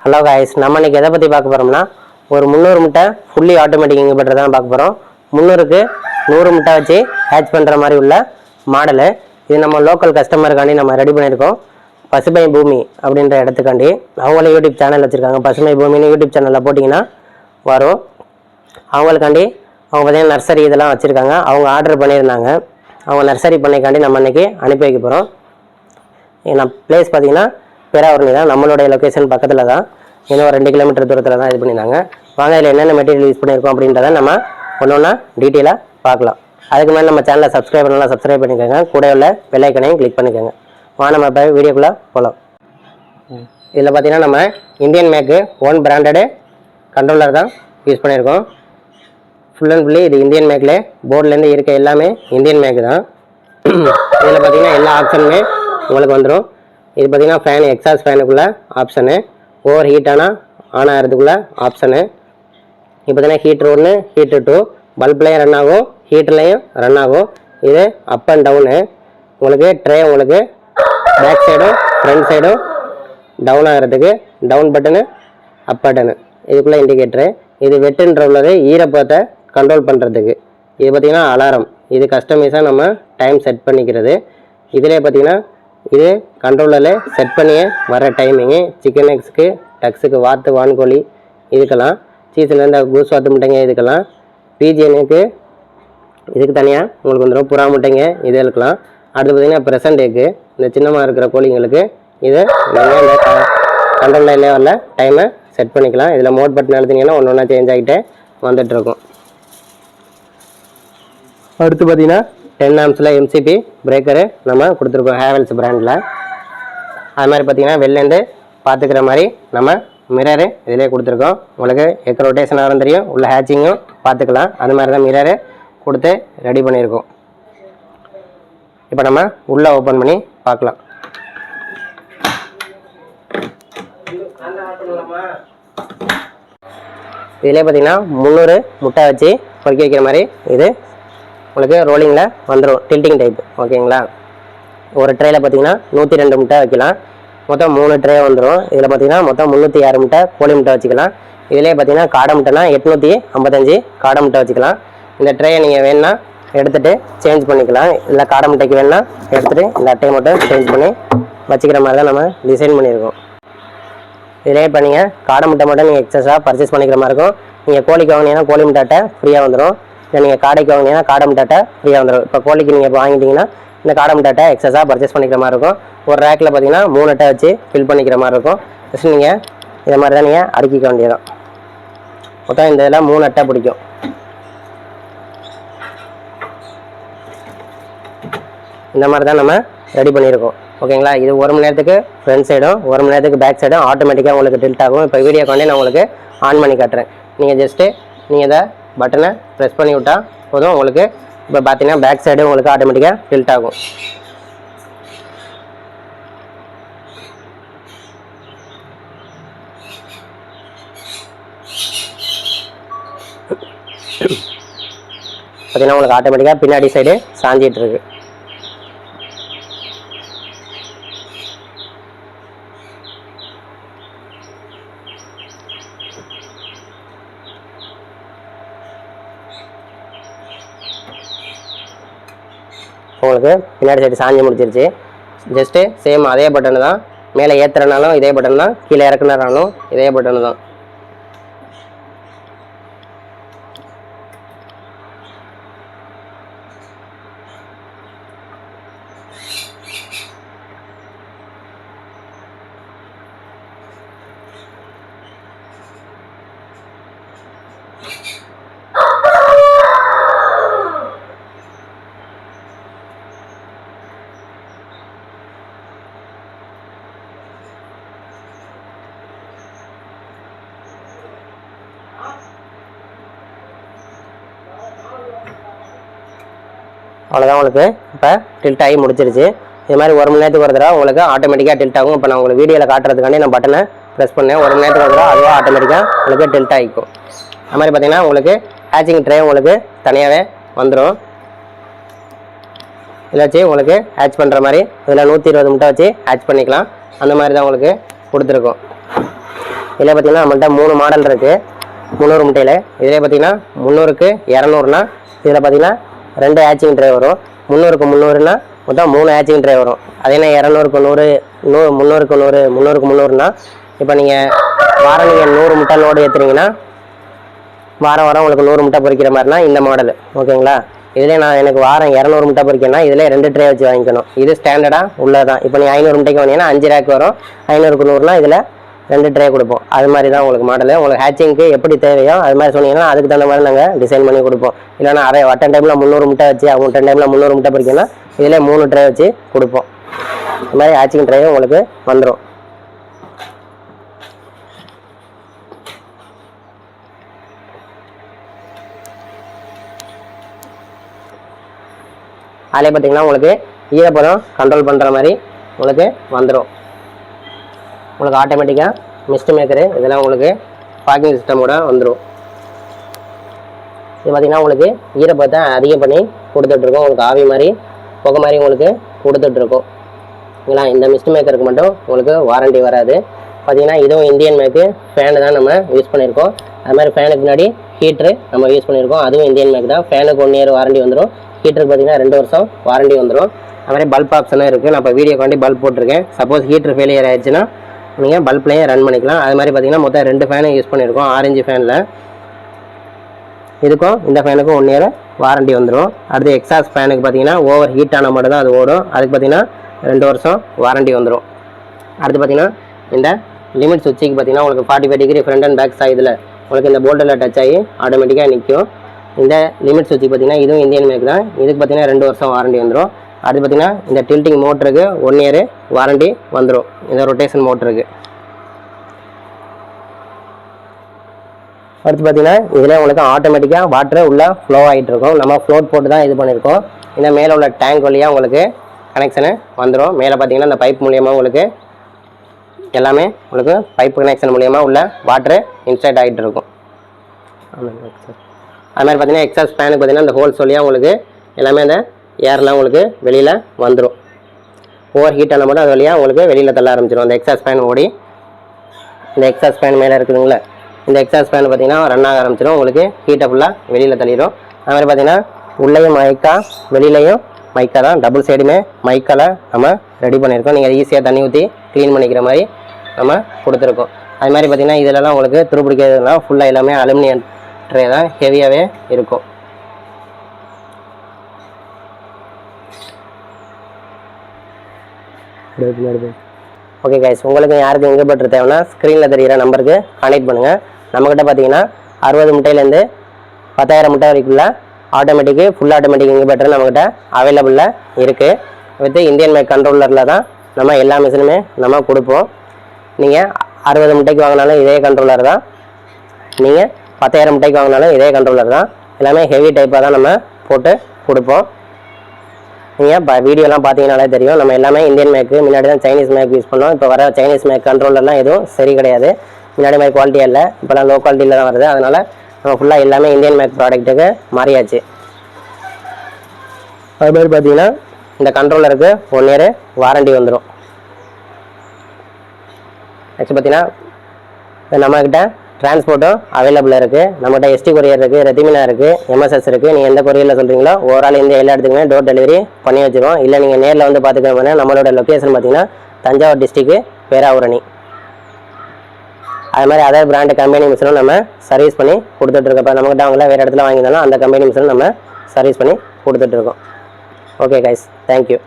Hello guys, நம்ம இன்னைக்கு எதை பற்றி பார்க்க போகிறோம்னா ஒரு 300 முட்டை ஃபுல்லி ஆட்டோமேட்டிக் இன்குபேட்டர் தான் பார்க்க போகிறோம். 300க்கு 100 முட்டை வச்சு ஹேட்ச் பண்ணுற மாதிரி உள்ள மாடலு. இது நம்ம லோக்கல் கஸ்டமருக்காண்டி நம்ம ரெடி பண்ணியிருக்கோம். பசுமை பூமி அப்படின்ற இடத்துக்காண்டி அவங்களே யூடியூப் சேனல் வச்சுருக்காங்க. பசுமை பூமின்னு யூடியூப் சேனலில் போட்டிங்கன்னா வரும். அவங்களுக்காண்டி அவங்க பார்த்தீங்கன்னா நர்சரி இதெல்லாம் வச்சுருக்காங்க. அவங்க ஆர்டர் பண்ணியிருந்தாங்க. அவங்க நர்சரி பண்ணைக்காண்டி நம்ம இன்றைக்கி அனுப்பி வைக்க போகிறோம். நான் பிளேஸ் பார்த்தீங்கன்னா பேராவூரணி தான். நம்மளுடைய லொக்கேஷன் பக்கத்தில் தான், இன்னும் 2 கிலோமீட்டர் தூரத்தில் தான் இது பண்ணியிருந்தாங்க. வாங்க இதில் என்னென்ன மெட்டீரியல் யூஸ் பண்ணியிருக்கோம் அப்படின்றத நம்ம ஒன்று ஒன்றா டீட்டெயிலாக பார்க்கலாம். அதுக்கு மேலே நம்ம சேனலை சப்ஸ்கிரைப் பண்ணலாம், சப்ஸ்கிரைப் பண்ணிக்கோங்க. கூட உள்ள பெல் ஐக்கனையும் கிளிக் பண்ணிக்கோங்க. நம்ம இப்போ வீடியோக்குள்ளே போகலாம். இதில் பார்த்தீங்கன்னா நம்ம இந்தியன் மேக்கு ஓன் பிராண்டடு கண்ட்ரோலர் தான் யூஸ் பண்ணியிருக்கோம். ஃபுல் அண்ட் ஃபுல்லி இது இந்தியன் மேக்கில் போர்ட்லேருந்து இருக்க எல்லாமே இந்தியன் மேக்கு தான். இதில் பார்த்தீங்கன்னா எல்லா ஆப்ஷனுமே உங்களுக்கு வந்துடும். இது பார்த்தீங்கன்னா ஃபேன், எக்ஸாஸ்ட் ஃபேனுக்குள்ளே ஆப்ஷனு, ஓவர் ஹீட் ஆனால் ஆன் ஆகிறதுக்குள்ள ஆப்ஷனு. இப்போ பார்த்தீங்கன்னா ஹீட்ரு 1, ஹீட்ரு 2 பல்ப்லேயும் ரன் ஆகும், ஹீட்டர்லேயும் ரன் ஆகும். இது அப் அண்ட் டவுனு. உங்களுக்கு ட்ரே உங்களுக்கு பேக் சைடும் ஃப்ரண்ட் சைடும் டவுன் ஆகிறதுக்கு டவுன் பட்டனு, அப் பட்டனு. இதுக்குள்ளே இண்டிகேட்டரு. இது வெட்டுன்ற உள்ளது ஈரப்பத்தை கண்ட்ரோல் பண்ணுறதுக்கு. இது பார்த்திங்கன்னா அலாரம். இது கஸ்டமைஸாக நம்ம டைம் செட் பண்ணிக்கிறது. இதிலே பார்த்திங்கன்னா இது கண்ட்ரோலரில் செட் பண்ணியே வர டைமிங்கு. சிக்கன் எக்ஸுக்கு, டக்ஸுக்கு, வாத்து, வான்கோழி இதுக்கெல்லாம், சீசன்லேருந்து கூஸ் வாத்து முட்டைங்க இதுக்கெல்லாம், பிஜிஎனுக்கு இதுக்கு தனியாக உங்களுக்கு வந்துடும், புறா முட்டைங்க இது இருக்கலாம். அடுத்து பார்த்திங்கன்னா ப்ரெசன்ட் எக்கு, இந்த சின்னமாக இருக்கிற கோழிங்களுக்கு இது நீங்கள் இந்த கண்ட்ரோலர்லேயே வரல டைமை செட் பண்ணிக்கலாம். இதில் மோட் பட்டன் அழுத்தினீங்கன்னா ஒன்று ஒன்றா சேஞ்ச் ஆகிட்டே வந்துட்டுருக்கும். அடுத்து பார்த்திங்கன்னா 10 ஆம்ஸில் எம்சிபி பிரேக்கரு நம்ம கொடுத்துருக்கோம் ஹேவல்ஸ் பிராண்டில். அது மாதிரி பார்த்திங்கன்னா வெளிலேருந்து பார்த்துக்கிற மாதிரி நம்ம மிரரு இதிலே கொடுத்துருக்கோம். உங்களுக்கு எக் ரொட்டேஷன் ஆகும் தெரியும், உள்ள ஹேச்சிங்கும் பார்த்துக்கலாம். அது மாதிரி தான் மிரரு கொடுத்து ரெடி பண்ணியிருக்கோம். இப்போ நம்ம உள்ளே ஓப்பன் பண்ணி பார்க்கலாம். இதிலே பார்த்திங்கன்னா 300 முட்டை வச்சு பொறுக்கி வைக்கிற மாதிரி இது உங்களுக்கு ரோலிங்கில் வந்துடும், டில்ட்டிங் டைப். ஓகேங்களா? ஒரு ட்ரேயில் பார்த்தீங்கன்னா 102 முட்டை வைக்கலாம். மொத்தம் 3 ட்ரே வந்துடும். இதில் பார்த்தீங்கன்னா மொத்தம் 306 முட்டை கோழி முட்டை வச்சுக்கலாம். இதிலே பார்த்தீங்கன்னா காடை முட்டைனா 855 காடை முட்டை வச்சுக்கலாம். இந்த ட்ரேயை நீங்கள் வேணுன்னா எடுத்துகிட்டு சேஞ்ச் பண்ணிக்கலாம். இல்லை காடை முட்டைக்கு வேணுன்னா எடுத்துகிட்டு இந்த அட்டையை மட்டும் சேஞ்ச் பண்ணி வச்சுக்கிற மாதிரி தான் நம்ம டிசைன் பண்ணியிருக்கோம். இதிலே இப்போ நீங்கள் காடை முட்டை மட்டும் நீங்கள் எக்ஸஸாக பர்ச்சேஸ் பண்ணிக்கிற மாதிரி இருக்கும். நீங்கள் கோழிக்கு வாங்கினீங்கன்னா கோழி முட்டை அட்டை ஃப்ரீயாக வந்துடும். இல்லை நீங்கள் காடைக்கு வாங்கினீங்கன்னா காடை முட்டை ஃப்ரீயாக வந்துடும். இப்போ கோழிக்கு நீங்கள் இப்போ வாங்கிட்டீங்கன்னா இந்த காடை முட்டை எக்ஸஸாக பர்ச்சேஸ் பண்ணிக்கிற மாதிரி இருக்கும். ஒரு ரேக்கில் பார்த்தீங்கன்னா 3 அட்டை வச்சு ஃபில் பண்ணிக்கிற மாதிரி இருக்கும். ஜஸ்ட் நீங்கள் இதை மாதிரி தான் நீங்கள் அடுக்கிக்க வேண்டியதான். மொத்தம் இந்த இதில் 3 அட்டை பிடிக்கும். இந்த மாதிரி தான் நம்ம ரெடி பண்ணியிருக்கோம். ஓகேங்களா? இது 1 மணி நேரத்துக்கு ஃப்ரண்ட் சைடும் 1 மணி நேரத்துக்கு பேக் சைடும் ஆட்டோமேட்டிக்காக உங்களுக்கு டில்ட் ஆகும். இப்போ வீடியோக்காண்டி நான் உங்களுக்கு ஆன் பண்ணி காட்டுறேன். நீங்கள் ஜஸ்ட்டு நீங்கள் இதை பட்டனை ப்ரெஸ் பண்ணி விட்டால் போதும். உங்களுக்கு இப்போ பார்த்தீங்கன்னா பேக் சைடு உங்களுக்கு ஆட்டோமேட்டிக்காக டில்ட் ஆகும். பார்த்தீங்கன்னா உங்களுக்கு ஆட்டோமேட்டிக்காக பின்னாடி சைடு சாஞ்சிட்டு இருக்கு. உங்களுக்கு பின்னாடி சைடு சாஞ்சி முடிச்சிருச்சு. ஜஸ்ட்டு சேம் அதே பட்டனு தான். மேலே ஏற்றுறனாலும் இதே பட்டன் தான், கீழே இறக்குனாலும் இதே பட்டனு தான். அவ்வளோதான், உங்களுக்கு இப்போ டில்ட் ஆகி முடிச்சிருச்சு. இது மாதிரி 1 மணி நேரத்துக்கு ஒரு தடவை உங்களுக்கு ஆட்டோமேட்டிக்காக டில்ட் ஆகும். இப்போ நான் உங்களுக்கு வீடியோவில் காட்டுறதுக்காண்டி நான் பட்டனை ப்ரெஸ் பண்ணேன். 1 மணி நேரத்துக்கு ஒரு தடவை அதுவாக ஆட்டோமேட்டிக்காக உங்களுக்கு டில்ட் ஆகிக்கும். அது மாதிரி பார்த்தீங்கன்னா உங்களுக்கு ஹேச்சிங் ட்ரே உங்களுக்கு தனியாகவே வந்துடும். இதில் வச்சு உங்களுக்கு ஹேட்ச் பண்ணுற மாதிரி இதில் 120 முட்டை வச்சு ஹேட்ச் பண்ணிக்கலாம். அந்த மாதிரி தான் உங்களுக்கு கொடுத்துருக்கோம். இதில் பார்த்தீங்கன்னா நம்மள்ட்ட 3 மாடல் இருக்குது 300 முட்டையில். இதில் பார்த்தீங்கன்னா 300க்கு 200னா இதில் பார்த்தீங்கன்னா 2 ஹேச்சிங் ட்ரே வரும். 300க்கு 300னா மொத்தம் 3 ஹேச்சிங் ட்ரே வரும். அதே 200க்கு 100 300க்கு 100 300க்கு 300னா இப்போ நீங்கள் வாரம் நீங்கள் 100 முட்டை லோடு ஏற்றுறீங்கன்னா வாரம் உங்களுக்கு 100 முட்டை பொறிக்கிற மாதிரினா இந்த மாடல் ஓகேங்களா. இதில் நான் எனக்கு வாரம் 200 முட்டை பொறிக்கணும்னா இதில் 2 ட்ரே வச்சு வாங்கிக்கணும். இது ஸ்டாண்டர்டாக உள்ளதான். இப்போ நீங்கள் 500 முட்டைக்கு வாங்கினீங்கன்னா 5 ரேக் வரும். 500க்கு 100னா இதில் 2 ட்ரே கொடுப்போம். அது மாதிரி தான் உங்களுக்கு மாடலு. உங்களுக்கு ஹேச்சிங்க்கு எப்படி தேவையோ அது மாதிரி சொன்னீங்கன்னா அதுக்கு தகுந்த மாதிரி நாங்கள் டிசைன் பண்ணி கொடுப்போம். இல்லைனா அட்டன் டைமில் 300 முட்டை வச்சு அவங்க 10 டைமில் 300 முட்டை பொறிக்கணும்னா இதில் 3 ட்ரே வச்சு கொடுப்போம். இது மாதிரி ஹேச்சிங் ட்ரேயும் உங்களுக்கு வந்துடும். அதிலே பார்த்தீங்கன்னா உங்களுக்கு ஈரப்பதம் கண்ட்ரோல் பண்ணுற மாதிரி உங்களுக்கு வந்துடும். உங்களுக்கு ஆட்டோமேட்டிக்காக மிஸ்ட் மேக்கரு இதெல்லாம் உங்களுக்கு பாக்கிங் சிஸ்டமோட வந்துடும். இது பார்த்திங்கன்னா உங்களுக்கு ஈரப்பதத்தை அதிகம் பண்ணி கொடுத்துட்ருக்கோம். உங்களுக்கு ஆவி மாதிரி புகை மாதிரி உங்களுக்கு கொடுத்துட்ருக்கோம். இல்லைங்களா. இந்த மிஸ்ட் மேக்கருக்கு மட்டும் உங்களுக்கு வாரண்டி வராது. பார்த்திங்கன்னா இதுவும் இந்தியன் மேக்கு ஃபேனு தான் நம்ம யூஸ் பண்ணியிருக்கோம். அது மாதிரி ஃபேனுக்கு முன்னாடி ஹீட்ரு நம்ம யூஸ் பண்ணியிருக்கோம். அதுவும் இந்தியன் மேக் தான். ஃபேனுக்கு 1 இயர் வாரண்டி வந்துடும். ஹீட்டருக்கு பார்த்தீங்கன்னா 2 வருஷம் வாரண்டி வந்துடும். அது மாதிரி பல்ப் ஆப்ஷனும் இருக்குது. நான் இப்போ வீடியோக்காண்டி பல்ப் போட்டிருக்கேன். சப்போஸ் ஹீட்ரு ஃபெயிலியர் ஆயிடுச்சுன்னா நீங்கள் பல்ப்லேயே ரன் பண்ணிக்கலாம். அது மாதிரி பார்த்தீங்கன்னா மொத்தம் 2 ஃபேனு யூஸ் பண்ணியிருக்கோம். ஆரஞ்சு ஃபேனில் இதுக்கும் இந்த ஃபேனுக்கும் 1 இயர் வாரண்டி வந்துடும். அடுத்து எக்ஸாஸ்ட் ஃபேனுக்கு பார்த்தீங்கன்னா ஓவர் ஹீட் ஆனால் மட்டும் தான் அது ஓடும். அதுக்கு பார்த்தீங்கன்னா 2 வருஷம் வாரண்டி வந்துடும். அடுத்து பார்த்தீங்கன்னா இந்த லிமிட் சுவிட்சுக்கு பார்த்தீங்கன்னா உங்களுக்கு 45 டிகிரி ஃப்ரண்ட் அண்ட் பேக் சைடில் உங்களுக்கு இந்த போல்ட்டில் டச் ஆகி ஆட்டோமேட்டிக்காக நிற்கும். இந்த லிமிட் சுவிட்சுக்கு பார்த்தீங்கன்னா இதுவும் இந்தியன் மேக் தான். இதுக்கு பார்த்தீங்கன்னா 2 வருஷம் வாரண்டி வந்துடும். அடுத்து பார்த்தீங்கன்னா இந்த டில்ட்டிங் மோட்டருக்கு 1 இயர் வாரண்டி வந்துடும். இந்த ரொட்டேஷன் மோட்டருக்கு. அடுத்து பார்த்தீங்கன்னா இதில் உங்களுக்கு ஆட்டோமேட்டிக்காக வாட்டர் உள்ளே ஃப்ளோ ஆகிட்டு இருக்கும். நம்ம ஃப்ளோட் போட்டு தான் இது பண்ணியிருக்கோம். இந்த மேலே உள்ள டேங்க் வழியாக உங்களுக்கு கனெக்ஷனு வந்துடும். மேலே பார்த்தீங்கன்னா இந்த பைப் மூலியமாக உங்களுக்கு எல்லாமே உங்களுக்கு பைப் கனெக்ஷன் மூலியமாக உள்ள வாட்ரு இன்ஸ்டேட் ஆகிட்டு இருக்கும். அது மாதிரி பார்த்தீங்கன்னா எக்ஸாஸ்ட் ஃபேனுக்கு பார்த்தீங்கன்னா இந்த ஹோல்ஸ் வழியாக உங்களுக்கு எல்லாமே அந்த ஏர்லாம் உங்களுக்கு வெளியில் வந்துடும். ஓவர் ஹீட் ஆனால் மட்டும் அது வழியாக உங்களுக்கு வெளியில் தள்ள ஆரம்பிச்சிடும். அந்த எக்ஸாஸ்ட் ஃபேன் ஓடி இந்த எக்ஸாஸ்ட் ஃபேன் மேலே இருக்குதுங்களா, இந்த எக்ஸாஸ்ட் ஃபேன் பார்த்தீங்கன்னா ரன் ஆக ஆரம்பிச்சிடும். உங்களுக்கு ஹீட்டை ஃபுல்லாக வெளியில் தள்ளிடும். அது மாதிரி பார்த்தீங்கன்னா உள்ளேயும் மைக்கா வெளியிலையும் மைக்கா தான். டபுள் சைடுமே மைக்கால் நம்ம ரெடி பண்ணியிருக்கோம். நீங்கள் ஈஸியாக தண்ணி ஊற்றி க்ளீன் பண்ணிக்கிற மாதிரி நம்ம கொடுத்துருக்கோம். அது மாதிரி பார்த்தீங்கன்னா இதிலலாம் உங்களுக்கு துருப்பிடிக்கிறதுலாம் ஃபுல்லாக எல்லாமே அலுமினியம் ட்ரே தான். ஹெவியாகவே இருக்கும். ஓகே கைஸ், உங்களுக்கு யாருக்கு இன்குபேட்டர் தேவைன்னா ஸ்க்ரீனில் தெரிகிற நம்பருக்கு கான்டெக்ட் பண்ணுங்கள். நம்மக்கிட்ட பார்த்தீங்கன்னா 60 முட்டையிலேருந்து 10,000 முட்டை வரைக்குள்ள ஆட்டோமேட்டிக்கு ஃபுல் ஆட்டோமேட்டிக் இன்குபேட்டர் நம்மக்கிட்ட அவைலபிளில் இருக்குது. வித் இந்தியன் மேக் கண்ட்ரோலரில் தான் நம்ம எல்லா மிஷினுமே நம்ம கொடுப்போம். நீங்கள் 60 முட்டைக்கு வாங்கினாலும் இதே கண்ட்ரோலர் தான். நீங்கள் 10,000 முட்டைக்கு வாங்கினாலும் இதே கண்ட்ரோலர் தான். எல்லாமே ஹெவி டைப்பாக தான் நம்ம போட்டு கொடுப்போம். நீங்கள் இப்போ வீடியோலாம் பார்த்தீங்கனாலே தெரியும். நம்ம எல்லாமே இந்தியன் மேக்கு. முன்னாடி தான் சைனீஸ் மேக் யூஸ் பண்ணோம். இப்போ வர சைனீஸ் மேக் கண்ட்ரோலர்லாம் எதுவும் சரி கிடையாது. முன்னாடி மாதிரி குவாலிட்டியாக இல்லை. இப்போலாம் லோ குவாலிட்டியில் தான் வருது. அதனால் நம்ம ஃபுல்லாக எல்லாமே இந்தியன் மேக் ப்ராடக்ட்டுக்கு மாறியாச்சு. அது மாதிரி பார்த்தீங்கன்னா இந்த கண்ட்ரோலருக்கு 1 இயர் வாரண்டி வந்துடும். நெக்ஸ்ட் பார்த்தீங்கன்னா நம்மக்கிட்ட டிரான்ஸ்போர்ட்டும் அவைலபிளாக இருக்குது. நம்மகிட்ட எஸ்டி கொரியர் இருக்குது, ரெத்திமினா இருக்குது, எம்எஸ்எஸ் இருக்குது. நீங்கள் எந்த கொரியரில் சொல்கிறீங்களோ ஓவரால் இந்தியா எல்லா இடத்துக்குமே டோர் டெலிவரி பண்ணி வச்சுருவோம். இல்லை நீங்கள் நேரில் வந்து பார்த்துக்கோங்க. நம்மளோட லொக்கேஷன் பார்த்தீங்கன்னா தஞ்சாவூர் டிஸ்ட்ரிக்ட் பேராவூரணி. அது மாதிரி அதர் பிராண்டு கம்பெனி மிஷினும் நம்ம சர்வீஸ் பண்ணி கொடுத்துட்ருக்கோம். நம்மகிட்ட அவங்கள வேறு இடத்துல வாங்கியிருந்தாலும் அந்த கம்பெனி மிஷினும் நம்ம சர்வீஸ் பண்ணி கொடுத்துட்ருக்கோம். Okay guys, thank you.